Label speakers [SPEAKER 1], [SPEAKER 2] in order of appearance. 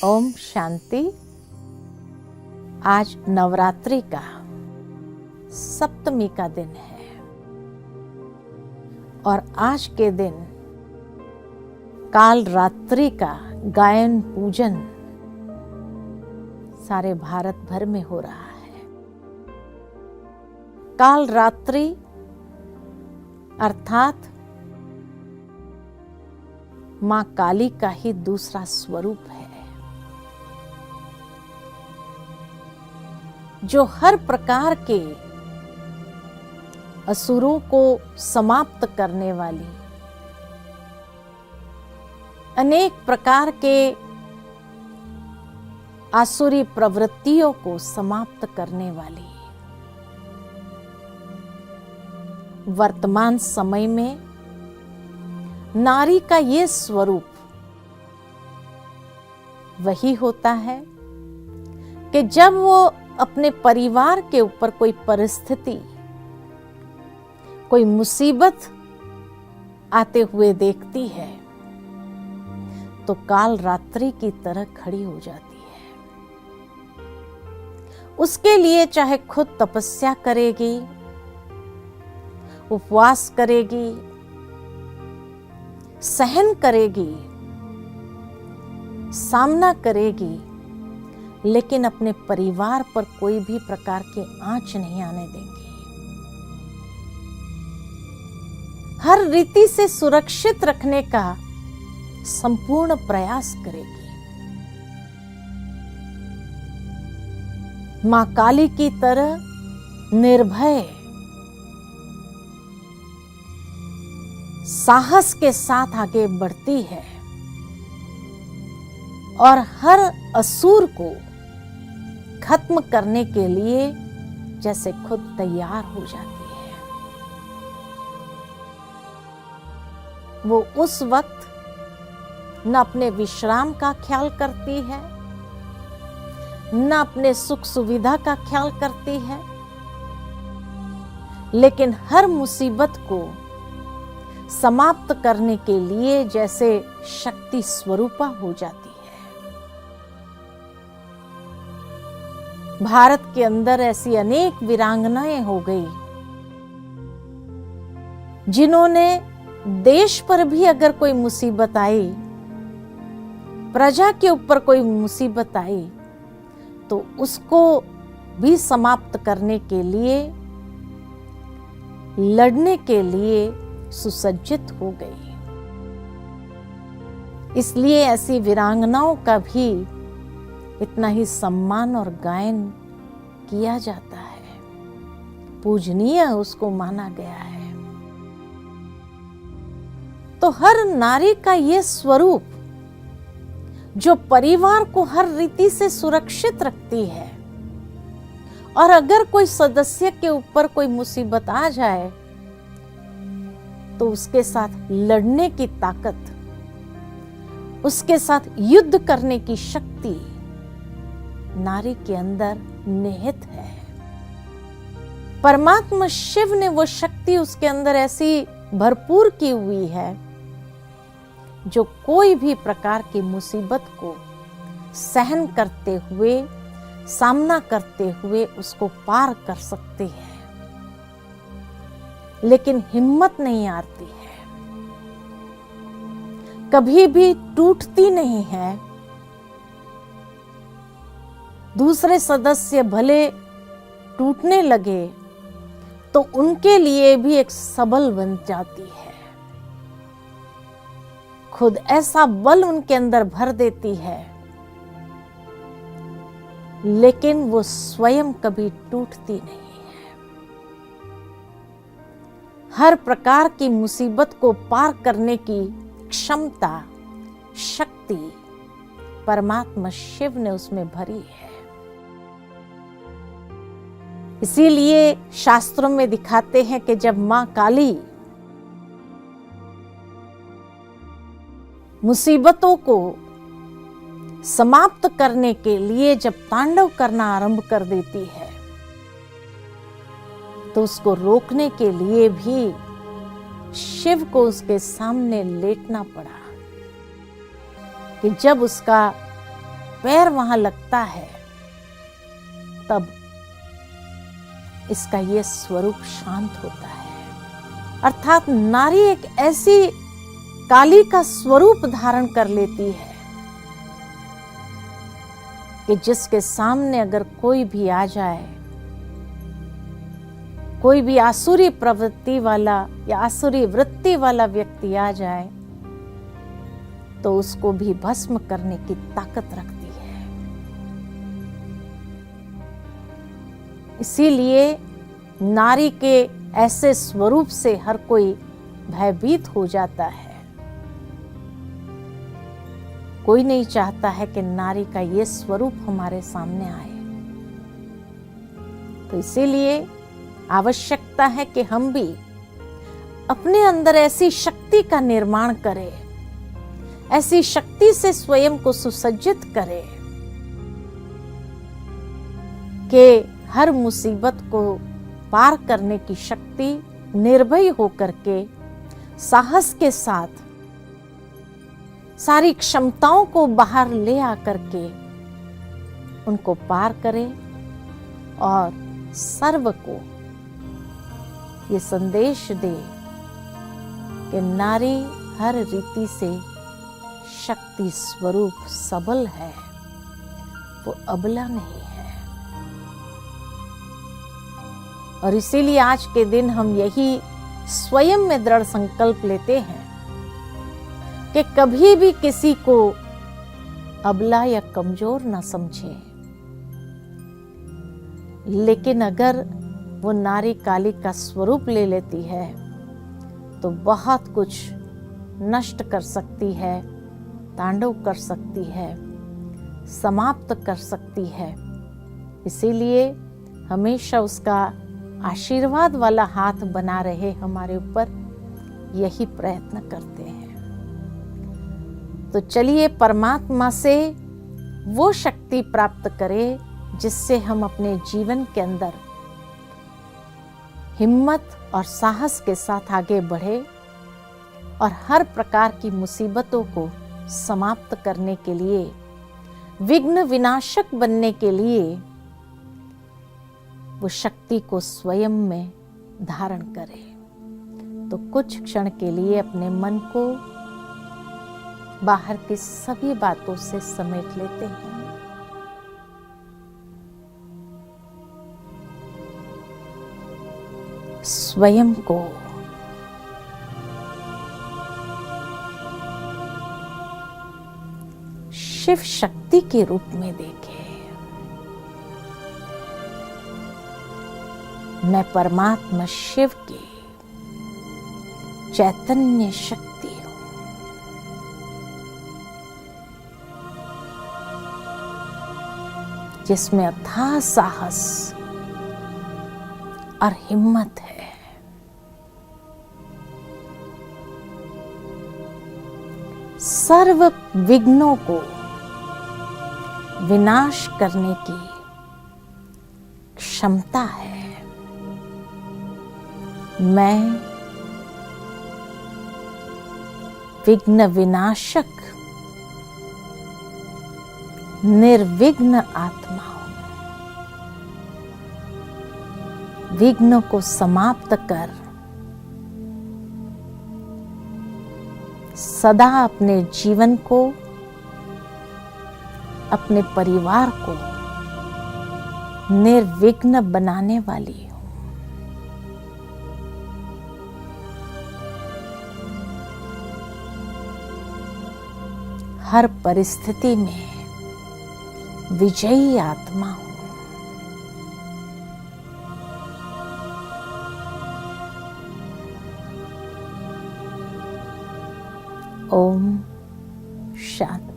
[SPEAKER 1] ओम शांति। आज नवरात्रि का सप्तमी का दिन है और आज के दिन काल रात्रि का गायन पूजन सारे भारत भर में हो रहा है। काल रात्रि अर्थात मां काली का ही दूसरा स्वरूप है, जो हर प्रकार के असुरों को समाप्त करने वाली, अनेक प्रकार के आसुरी प्रवृत्तियों को समाप्त करने वाली, वर्तमान समय में नारी का ये स्वरूप वही होता है कि जब वो अपने परिवार के ऊपर कोई परिस्थिति, कोई मुसीबत आते हुए देखती है तो काल रात्रि की तरह खड़ी हो जाती है। उसके लिए चाहे खुद तपस्या करेगी, उपवास करेगी, सहन करेगी, सामना करेगी, लेकिन अपने परिवार पर कोई भी प्रकार की आंच नहीं आने देंगी। हर रीति से सुरक्षित रखने का संपूर्ण प्रयास करेगी। मां काली की तरह निर्भय, साहस के साथ आगे बढ़ती है और हर असुर को खत्म करने के लिए जैसे खुद तैयार हो जाती है। वो उस वक्त न अपने विश्राम का ख्याल करती है, न अपने सुख सुविधा का ख्याल करती है, लेकिन हर मुसीबत को समाप्त करने के लिए जैसे शक्ति स्वरूपा हो जाती है। भारत के अंदर ऐसी अनेक वीरांगनाएं हो गई जिन्होंने देश पर भी अगर कोई मुसीबत आई, प्रजा के ऊपर कोई मुसीबत आई, तो उसको भी समाप्त करने के लिए, लड़ने के लिए सुसज्जित हो गई। इसलिए ऐसी वीरांगनाओं का भी इतना ही सम्मान और गायन किया जाता है, पूजनीय उसको माना गया है। तो हर नारी का ये स्वरूप जो परिवार को हर रीति से सुरक्षित रखती है, और अगर कोई सदस्य के ऊपर कोई मुसीबत आ जाए तो उसके साथ लड़ने की ताकत, उसके साथ युद्ध करने की शक्ति नारी के अंदर निहित है। परमात्मा शिव ने वो शक्ति उसके अंदर ऐसी भरपूर की हुई है जो कोई भी प्रकार की मुसीबत को सहन करते हुए, सामना करते हुए उसको पार कर सकती है, लेकिन हिम्मत नहीं हारती है, कभी भी टूटती नहीं है। दूसरे सदस्य भले टूटने लगे तो उनके लिए भी एक सबल बन जाती है, खुद ऐसा बल उनके अंदर भर देती है, लेकिन वो स्वयं कभी टूटती नहीं है। हर प्रकार की मुसीबत को पार करने की क्षमता, शक्ति परमात्मा शिव ने उसमें भरी है। इसीलिए शास्त्रों में दिखाते हैं कि जब मां काली मुसीबतों को समाप्त करने के लिए जब तांडव करना आरंभ कर देती है, तो उसको रोकने के लिए भी शिव को उसके सामने लेटना पड़ा कि जब उसका पैर वहां लगता है, तब इसका ये स्वरूप शांत होता है। अर्थात नारी एक ऐसी काली का स्वरूप धारण कर लेती है कि जिसके सामने अगर कोई भी आ जाए, कोई भी आसुरी प्रवृत्ति वाला या आसुरी वृत्ति वाला व्यक्ति आ जाए, तो उसको भी भस्म करने की ताकत रखती है। इसीलिए नारी के ऐसे स्वरूप से हर कोई भयभीत हो जाता है। कोई नहीं चाहता है कि नारी का ये स्वरूप हमारे सामने आए। तो इसीलिए आवश्यकता है कि हम भी अपने अंदर ऐसी शक्ति का निर्माण करें, ऐसी शक्ति से स्वयं को सुसज्जित करें कि हर मुसीबत को पार करने की शक्ति निर्भय होकर के साहस के साथ सारी क्षमताओं को बाहर ले आकर के उनको पार करें और सर्व को ये संदेश दे कि नारी हर रीति से शक्ति स्वरूप सबल है, वो अबला नहीं है। और इसीलिए आज के दिन हम यही स्वयं में दृढ़ संकल्प लेते हैं कि कभी भी किसी को अबला या कमजोर ना समझे। लेकिन अगर वो नारी काली का स्वरूप ले लेती है तो बहुत कुछ नष्ट कर सकती है, तांडव कर सकती है, समाप्त कर सकती है। इसीलिए हमेशा उसका आशीर्वाद वाला हाथ बना रहे हमारे ऊपर, यही प्रयत्न करते हैं। तो चलिए परमात्मा से वो शक्ति प्राप्त करें जिससे हम अपने जीवन के अंदर हिम्मत और साहस के साथ आगे बढ़े और हर प्रकार की मुसीबतों को समाप्त करने के लिए, विघ्न विनाशक बनने के लिए वो शक्ति को स्वयं में धारण करें। तो कुछ क्षण के लिए अपने मन को बाहर की सभी बातों से समेट लेते हैं। स्वयं को शिव शक्ति के रूप में देखें। मैं परमात्मा शिव की चैतन्य शक्ति हूं। जिसमें अथाह साहस और हिम्मत है। सर्व विघ्नों को विनाश करने की क्षमता है। मैं विघ्न विनाशक निर्विघ्न आत्मा हूं। विघ्न को समाप्त कर सदा अपने जीवन को, अपने परिवार को निर्विघ्न बनाने वाली हूं। हर परिस्थिति में विजयी आत्मा हूं। ओम शांति।